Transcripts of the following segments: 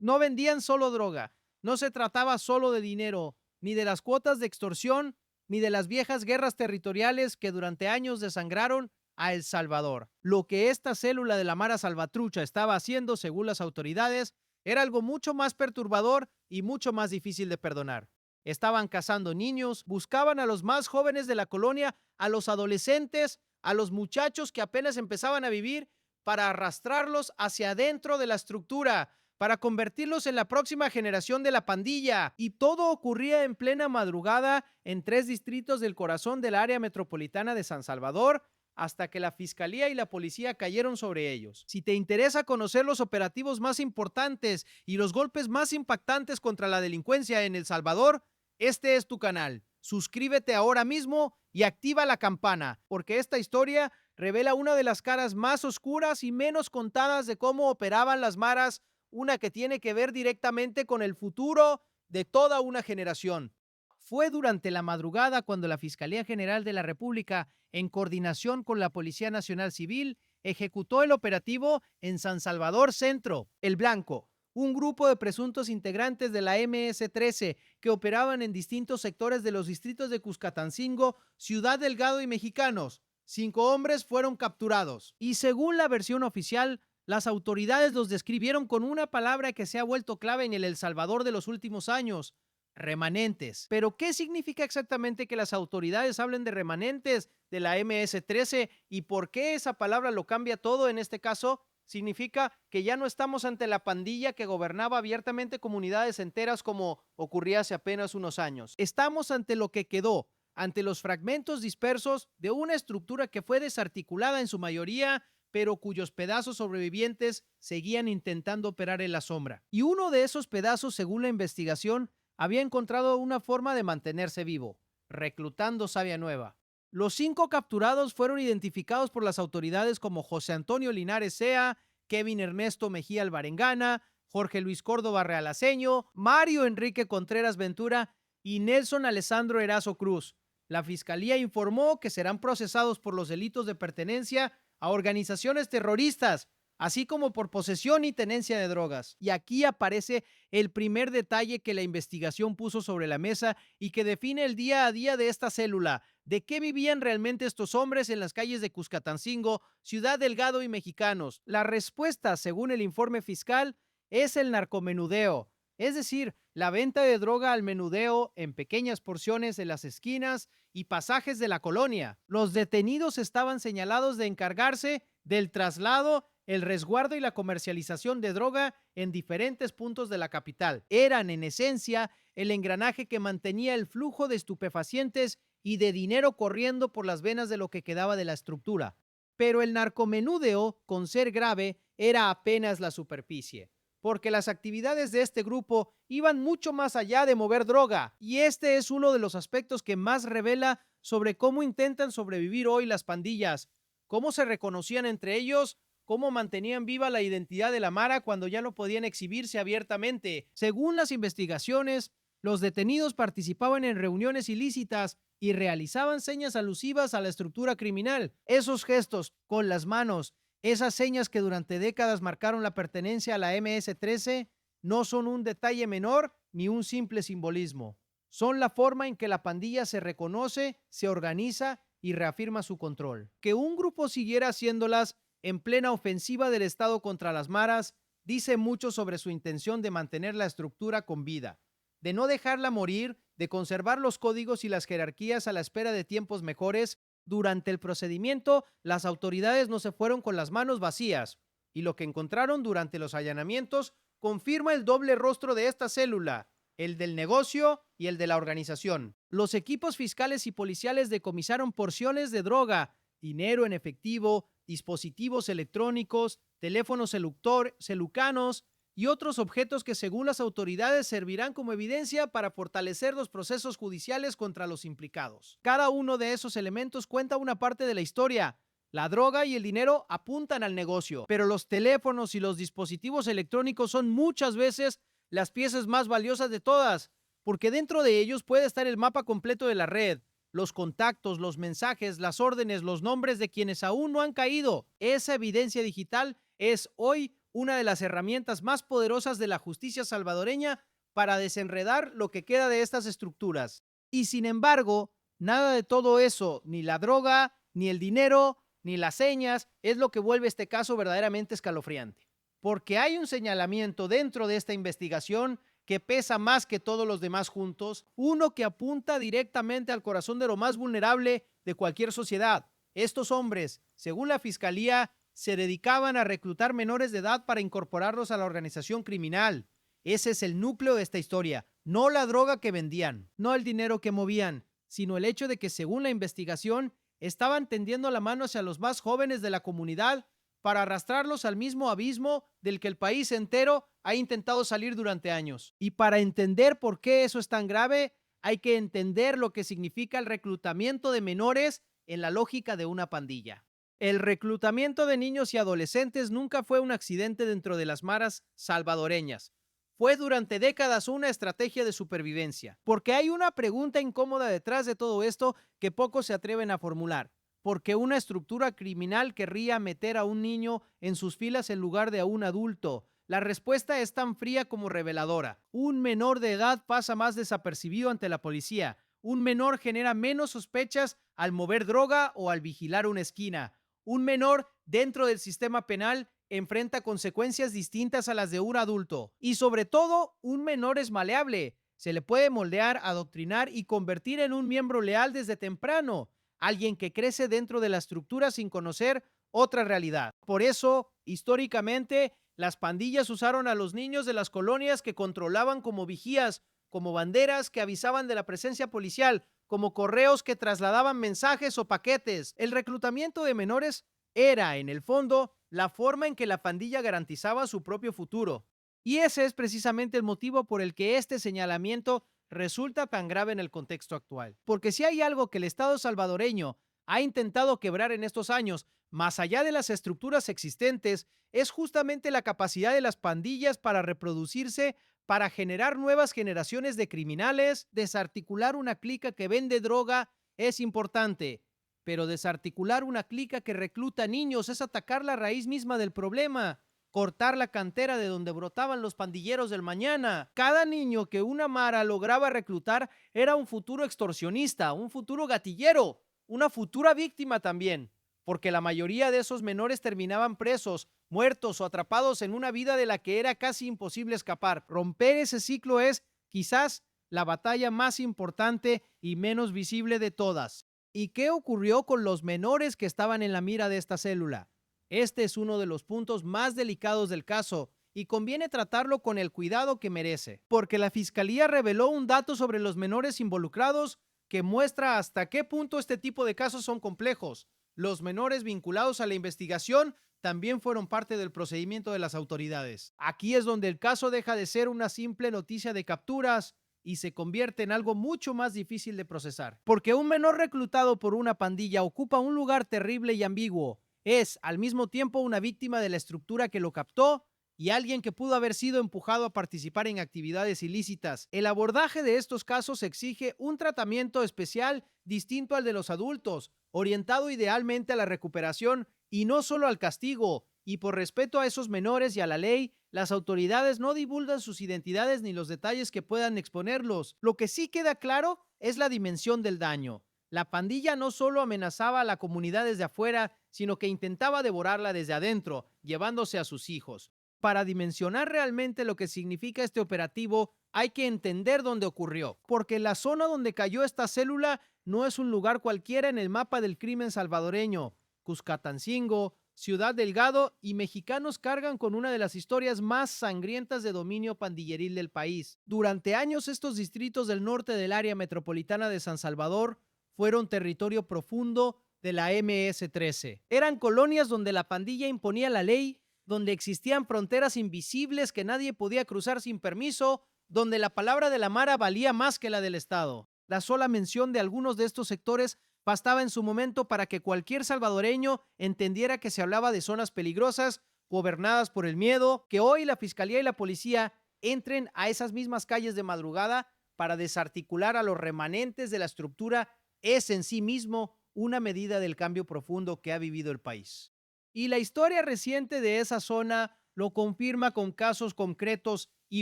No vendían solo droga, no se trataba solo de dinero, ni de las cuotas de extorsión, ni de las viejas guerras territoriales que durante años desangraron a El Salvador. Lo que esta célula de la Mara Salvatrucha estaba haciendo, según las autoridades, era algo mucho más perturbador y mucho más difícil de perdonar. Estaban cazando niños, buscaban a los más jóvenes de la colonia, a los adolescentes, a los muchachos que apenas empezaban a vivir, para arrastrarlos hacia adentro de la estructura, para convertirlos en la próxima generación de la pandilla. Y todo ocurría en plena madrugada en 3 distritos del corazón del área metropolitana de San Salvador, hasta que la fiscalía y la policía cayeron sobre ellos. Si te interesa conocer los operativos más importantes y los golpes más impactantes contra la delincuencia en El Salvador, este es tu canal. Suscríbete ahora mismo y activa la campana, porque esta historia revela una de las caras más oscuras y menos contadas de cómo operaban las maras, una que tiene que ver directamente con el futuro de toda una generación. Fue durante la madrugada cuando la Fiscalía General de la República, en coordinación con la Policía Nacional Civil, ejecutó el operativo en San Salvador Centro. El Blanco, un grupo de presuntos integrantes de la MS-13 que operaban en distintos sectores de los distritos de Cuscatancingo, Ciudad Delgado y Mexicanos. 5 hombres fueron capturados. Y según la versión oficial, las autoridades los describieron con una palabra que se ha vuelto clave en El Salvador de los últimos años: remanentes. Pero ¿qué significa exactamente que las autoridades hablen de remanentes de la MS-13 y por qué esa palabra lo cambia todo en este caso? Significa que ya no estamos ante la pandilla que gobernaba abiertamente comunidades enteras como ocurría hace apenas unos años. Estamos ante lo que quedó, ante los fragmentos dispersos de una estructura que fue desarticulada en su mayoría, pero cuyos pedazos sobrevivientes seguían intentando operar en la sombra. Y uno de esos pedazos, según la investigación, había encontrado una forma de mantenerse vivo, reclutando savia nueva. Los 5 capturados fueron identificados por las autoridades como José Antonio Linares Sea, Kevin Ernesto Mejía Albarengana, Jorge Luis Córdoba Realaceño, Mario Enrique Contreras Ventura y Nelson Alessandro Erazo Cruz. La fiscalía informó que serán procesados por los delitos de pertenencia a organizaciones terroristas, así como por posesión y tenencia de drogas. Y aquí aparece el primer detalle que la investigación puso sobre la mesa y que define el día a día de esta célula. ¿De qué vivían realmente estos hombres en las calles de Cuscatancingo, Ciudad Delgado y Mexicanos? La respuesta, según el informe fiscal, es el narcomenudeo, es decir, la venta de droga al menudeo en pequeñas porciones en las esquinas y pasajes de la colonia. Los detenidos estaban señalados de encargarse del traslado, el resguardo y la comercialización de droga en diferentes puntos de la capital. Eran, en esencia, el engranaje que mantenía el flujo de estupefacientes y de dinero corriendo por las venas de lo que quedaba de la estructura. Pero el narcomenudeo, con ser grave, era apenas la superficie, porque las actividades de este grupo iban mucho más allá de mover droga, y este es uno de los aspectos que más revela sobre cómo intentan sobrevivir hoy las pandillas, cómo se reconocían entre ellos, cómo mantenían viva la identidad de la Mara cuando ya no podían exhibirse abiertamente. Según las investigaciones, los detenidos participaban en reuniones ilícitas y realizaban señas alusivas a la estructura criminal. Esos gestos con las manos, esas señas que durante décadas marcaron la pertenencia a la MS-13, no son un detalle menor ni un simple simbolismo. Son la forma en que la pandilla se reconoce, se organiza y reafirma su control. Que un grupo siguiera haciéndolas en plena ofensiva del Estado contra las maras dice mucho sobre su intención de mantener la estructura con vida, de no dejarla morir, de conservar los códigos y las jerarquías a la espera de tiempos mejores. Durante el procedimiento, las autoridades no se fueron con las manos vacías, y lo que encontraron durante los allanamientos confirma el doble rostro de esta célula, el del negocio y el de la organización. Los equipos fiscales y policiales decomisaron porciones de droga, dinero en efectivo, dispositivos electrónicos, teléfonos celucanos y otros objetos que, según las autoridades, servirán como evidencia para fortalecer los procesos judiciales contra los implicados. Cada uno de esos elementos cuenta una parte de la historia. La droga y el dinero apuntan al negocio, pero los teléfonos y los dispositivos electrónicos son muchas veces las piezas más valiosas de todas, porque dentro de ellos puede estar el mapa completo de la red, los contactos, los mensajes, las órdenes, los nombres de quienes aún no han caído. Esa evidencia digital es hoy una de las herramientas más poderosas de la justicia salvadoreña para desenredar lo que queda de estas estructuras. Y sin embargo, nada de todo eso, ni la droga, ni el dinero, ni las señas, es lo que vuelve este caso verdaderamente escalofriante. Porque hay un señalamiento dentro de esta investigación que pesa más que todos los demás juntos, uno que apunta directamente al corazón de lo más vulnerable de cualquier sociedad. Estos hombres, según la fiscalía, se dedicaban a reclutar menores de edad para incorporarlos a la organización criminal. Ese es el núcleo de esta historia, no la droga que vendían, no el dinero que movían, sino el hecho de que, según la investigación, estaban tendiendo la mano hacia los más jóvenes de la comunidad para arrastrarlos al mismo abismo del que el país entero ha intentado salir durante años. Y para entender por qué eso es tan grave, hay que entender lo que significa el reclutamiento de menores en la lógica de una pandilla. El reclutamiento de niños y adolescentes nunca fue un accidente dentro de las maras salvadoreñas. Fue durante décadas una estrategia de supervivencia, porque hay una pregunta incómoda detrás de todo esto que pocos se atreven a formular. ¿Por qué una estructura criminal querría meter a un niño en sus filas en lugar de a un adulto? La respuesta es tan fría como reveladora. Un menor de edad pasa más desapercibido ante la policía. Un menor genera menos sospechas al mover droga o al vigilar una esquina. Un menor dentro del sistema penal enfrenta consecuencias distintas a las de un adulto. Y sobre todo, un menor es maleable. Se le puede moldear, adoctrinar y convertir en un miembro leal desde temprano. Alguien que crece dentro de la estructura sin conocer otra realidad. Por eso, históricamente, las pandillas usaron a los niños de las colonias que controlaban como vigías, como banderas que avisaban de la presencia policial, como correos que trasladaban mensajes o paquetes. El reclutamiento de menores era, en el fondo, la forma en que la pandilla garantizaba su propio futuro. Y ese es precisamente el motivo por el que este señalamiento resulta tan grave en el contexto actual. Porque si hay algo que el Estado salvadoreño ha intentado quebrar en estos años, más allá de las estructuras existentes, es justamente la capacidad de las pandillas para reproducirse, para generar nuevas generaciones de criminales. Desarticular una clica que vende droga es importante, pero desarticular una clica que recluta niños es atacar la raíz misma del problema. Cortar la cantera de donde brotaban los pandilleros del mañana. Cada niño que una mara lograba reclutar era un futuro extorsionista, un futuro gatillero, una futura víctima también, porque la mayoría de esos menores terminaban presos, muertos o atrapados en una vida de la que era casi imposible escapar. Romper ese ciclo es, quizás, la batalla más importante y menos visible de todas. ¿Y qué ocurrió con los menores que estaban en la mira de esta célula? Este es uno de los puntos más delicados del caso y conviene tratarlo con el cuidado que merece, porque la Fiscalía reveló un dato sobre los menores involucrados que muestra hasta qué punto este tipo de casos son complejos. Los menores vinculados a la investigación también fueron parte del procedimiento de las autoridades. Aquí es donde el caso deja de ser una simple noticia de capturas y se convierte en algo mucho más difícil de procesar. Porque un menor reclutado por una pandilla ocupa un lugar terrible y ambiguo. Es, al mismo tiempo, una víctima de la estructura que lo captó y alguien que pudo haber sido empujado a participar en actividades ilícitas. El abordaje de estos casos exige un tratamiento especial distinto al de los adultos, orientado idealmente a la recuperación y no solo al castigo. Y por respeto a esos menores y a la ley, las autoridades no divulgan sus identidades ni los detalles que puedan exponerlos. Lo que sí queda claro es la dimensión del daño. La pandilla no solo amenazaba a la comunidad desde afuera, sino que intentaba devorarla desde adentro, llevándose a sus hijos. Para dimensionar realmente lo que significa este operativo, hay que entender dónde ocurrió, porque la zona donde cayó esta célula no es un lugar cualquiera en el mapa del crimen salvadoreño. Cuscatancingo, Ciudad Delgado y Mexicanos cargan con una de las historias más sangrientas de dominio pandilleril del país. Durante años, estos distritos del norte del área metropolitana de San Salvador fueron territorio profundo de la MS-13. Eran colonias donde la pandilla imponía la ley, donde existían fronteras invisibles que nadie podía cruzar sin permiso, donde la palabra de la mara valía más que la del Estado. La sola mención de algunos de estos sectores bastaba en su momento para que cualquier salvadoreño entendiera que se hablaba de zonas peligrosas, gobernadas por el miedo, que hoy la fiscalía y la policía entren a esas mismas calles de madrugada para desarticular a los remanentes de la estructura es en sí mismo una medida del cambio profundo que ha vivido el país. Y la historia reciente de esa zona lo confirma con casos concretos y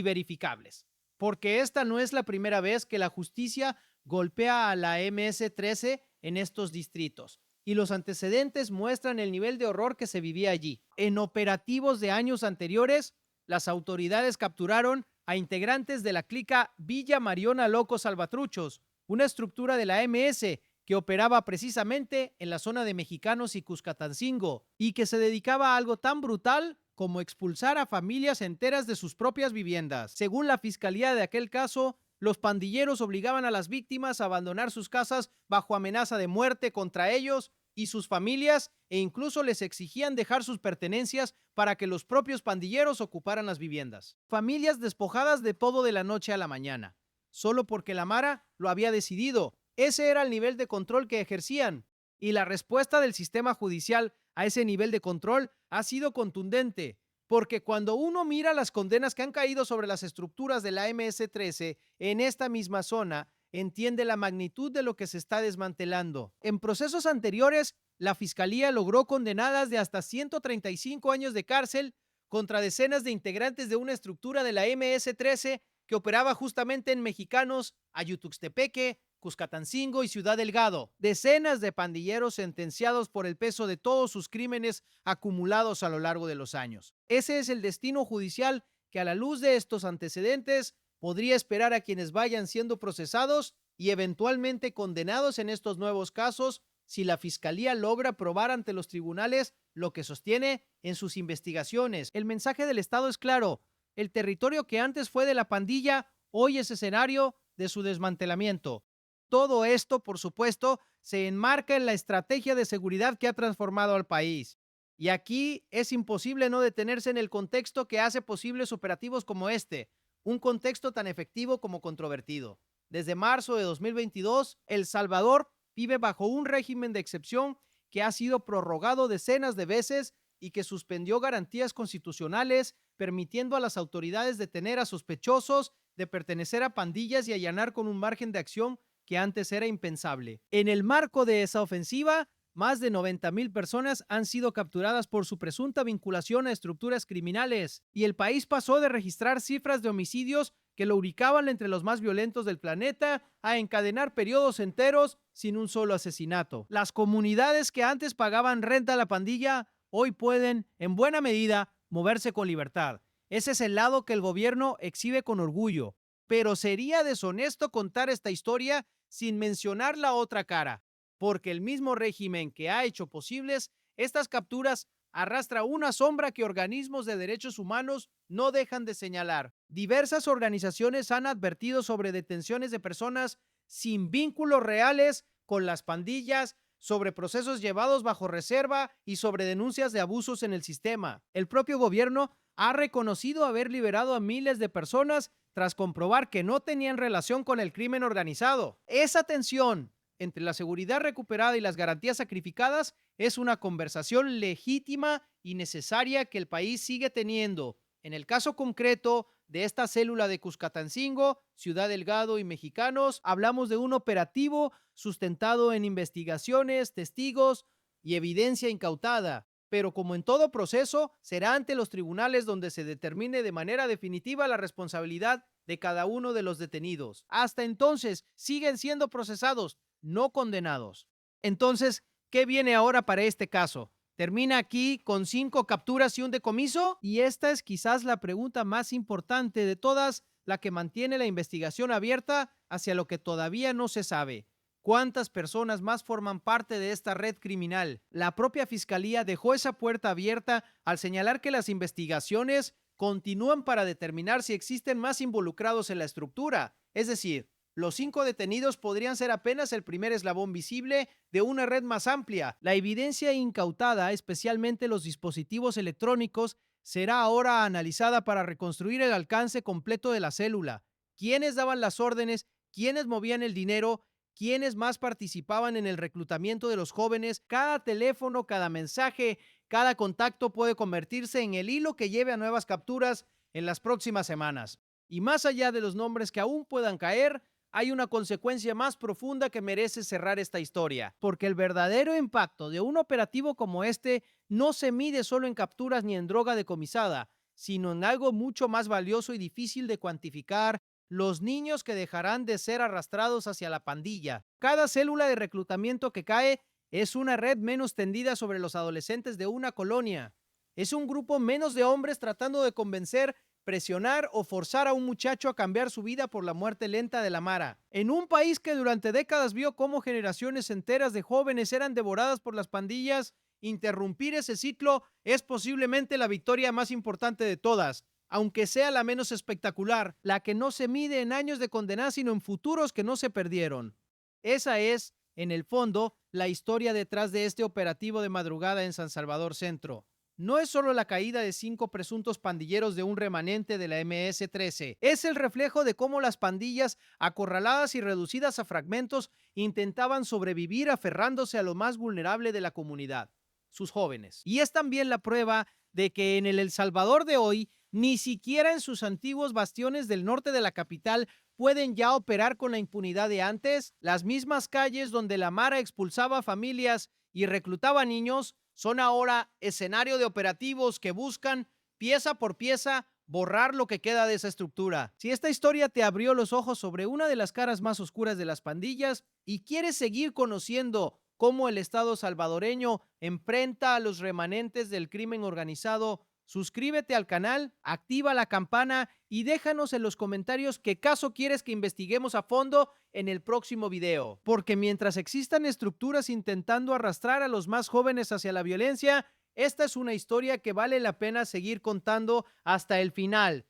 verificables. Porque esta no es la primera vez que la justicia golpea a la MS-13 en estos distritos. Y los antecedentes muestran el nivel de horror que se vivía allí. En operativos de años anteriores, las autoridades capturaron a integrantes de la clica Villa Mariona Locos Salvatruchos, una estructura de la MS que operaba precisamente en la zona de Mexicanos y Cuscatancingo y que se dedicaba a algo tan brutal como expulsar a familias enteras de sus propias viviendas. Según la fiscalía de aquel caso, los pandilleros obligaban a las víctimas a abandonar sus casas bajo amenaza de muerte contra ellos y sus familias e incluso les exigían dejar sus pertenencias para que los propios pandilleros ocuparan las viviendas. Familias despojadas de todo de la noche a la mañana, solo porque la Mara lo había decidido. Ese era el nivel de control que ejercían. Y la respuesta del sistema judicial a ese nivel de control ha sido contundente, porque cuando uno mira las condenas que han caído sobre las estructuras de la MS-13 en esta misma zona, entiende la magnitud de lo que se está desmantelando. En procesos anteriores, la Fiscalía logró condenadas de hasta 135 años de cárcel contra decenas de integrantes de una estructura de la MS-13 que operaba justamente en Mexicanos, Ayutuxtepeque, Cuscatancingo y Ciudad Delgado. Decenas de pandilleros sentenciados por el peso de todos sus crímenes acumulados a lo largo de los años. Ese es el destino judicial que, a la luz de estos antecedentes, podría esperar a quienes vayan siendo procesados y eventualmente condenados en estos nuevos casos si la Fiscalía logra probar ante los tribunales lo que sostiene en sus investigaciones. El mensaje del Estado es claro: el territorio que antes fue de la pandilla hoy es escenario de su desmantelamiento. Todo esto, por supuesto, se enmarca en la estrategia de seguridad que ha transformado al país. Y aquí es imposible no detenerse en el contexto que hace posibles operativos como este, un contexto tan efectivo como controvertido. Desde marzo de 2022, El Salvador vive bajo un régimen de excepción que ha sido prorrogado decenas de veces y que suspendió garantías constitucionales, permitiendo a las autoridades detener a sospechosos de pertenecer a pandillas y allanar con un margen de acción que antes era impensable. En el marco de esa ofensiva, más de 90,000 personas han sido capturadas por su presunta vinculación a estructuras criminales, y el país pasó de registrar cifras de homicidios que lo ubicaban entre los más violentos del planeta a encadenar periodos enteros sin un solo asesinato. Las comunidades que antes pagaban renta a la pandilla hoy pueden, en buena medida, moverse con libertad. Ese es el lado que el gobierno exhibe con orgullo, pero sería deshonesto contar esta historia sin mencionar la otra cara, porque el mismo régimen que ha hecho posibles estas capturas arrastra una sombra que organismos de derechos humanos no dejan de señalar. Diversas organizaciones han advertido sobre detenciones de personas sin vínculos reales con las pandillas, sobre procesos llevados bajo reserva y sobre denuncias de abusos en el sistema. El propio gobierno ha reconocido haber liberado a miles de personas tras comprobar que no tenían relación con el crimen organizado. Esa tensión entre la seguridad recuperada y las garantías sacrificadas es una conversación legítima y necesaria que el país sigue teniendo. En el caso concreto de esta célula de Cuscatancingo, Ciudad Delgado y Mexicanos, hablamos de un operativo sustentado en investigaciones, testigos y evidencia incautada. Pero como en todo proceso, será ante los tribunales donde se determine de manera definitiva la responsabilidad de cada uno de los detenidos. Hasta entonces, siguen siendo procesados, no condenados. Entonces, ¿qué viene ahora para este caso? ¿Termina aquí con 5 capturas y un decomiso? Y esta es quizás la pregunta más importante de todas, la que mantiene la investigación abierta hacia lo que todavía no se sabe. ¿Cuántas personas más forman parte de esta red criminal? La propia Fiscalía dejó esa puerta abierta al señalar que las investigaciones continúan para determinar si existen más involucrados en la estructura. Es decir, los 5 detenidos podrían ser apenas el primer eslabón visible de una red más amplia. La evidencia incautada, especialmente los dispositivos electrónicos, será ahora analizada para reconstruir el alcance completo de la célula. ¿Quiénes daban las órdenes? ¿Quiénes movían el dinero? ¿Quiénes más participaban en el reclutamiento de los jóvenes? Cada teléfono, cada mensaje, cada contacto puede convertirse en el hilo que lleve a nuevas capturas en las próximas semanas. Y más allá de los nombres que aún puedan caer, hay una consecuencia más profunda que merece cerrar esta historia, porque el verdadero impacto de un operativo como este no se mide solo en capturas ni en droga decomisada, sino en algo mucho más valioso y difícil de cuantificar: los niños que dejarán de ser arrastrados hacia la pandilla. Cada célula de reclutamiento que cae es una red menos tendida sobre los adolescentes de una colonia. Es un grupo menos de hombres tratando de convencer, presionar o forzar a un muchacho a cambiar su vida por la muerte lenta de la Mara. En un país que durante décadas vio cómo generaciones enteras de jóvenes eran devoradas por las pandillas, interrumpir ese ciclo es posiblemente la victoria más importante de todas, aunque sea la menos espectacular, la que no se mide en años de condena, sino en futuros que no se perdieron. Esa es, en el fondo, la historia detrás de este operativo de madrugada en San Salvador Centro. No es solo la caída de 5 presuntos pandilleros de un remanente de la MS-13, es el reflejo de cómo las pandillas, acorraladas y reducidas a fragmentos, intentaban sobrevivir aferrándose a lo más vulnerable de la comunidad: sus jóvenes. Y es también la prueba de que en el Salvador de hoy, ni siquiera en sus antiguos bastiones del norte de la capital pueden ya operar con la impunidad de antes. Las mismas calles donde la Mara expulsaba a familias y reclutaba niños son ahora escenario de operativos que buscan, pieza por pieza, borrar lo que queda de esa estructura. Si esta historia te abrió los ojos sobre una de las caras más oscuras de las pandillas y quieres seguir conociendo cómo el Estado salvadoreño enfrenta a los remanentes del crimen organizado, suscríbete al canal, activa la campana y déjanos en los comentarios qué caso quieres que investiguemos a fondo en el próximo video. Porque mientras existan estructuras intentando arrastrar a los más jóvenes hacia la violencia, esta es una historia que vale la pena seguir contando hasta el final.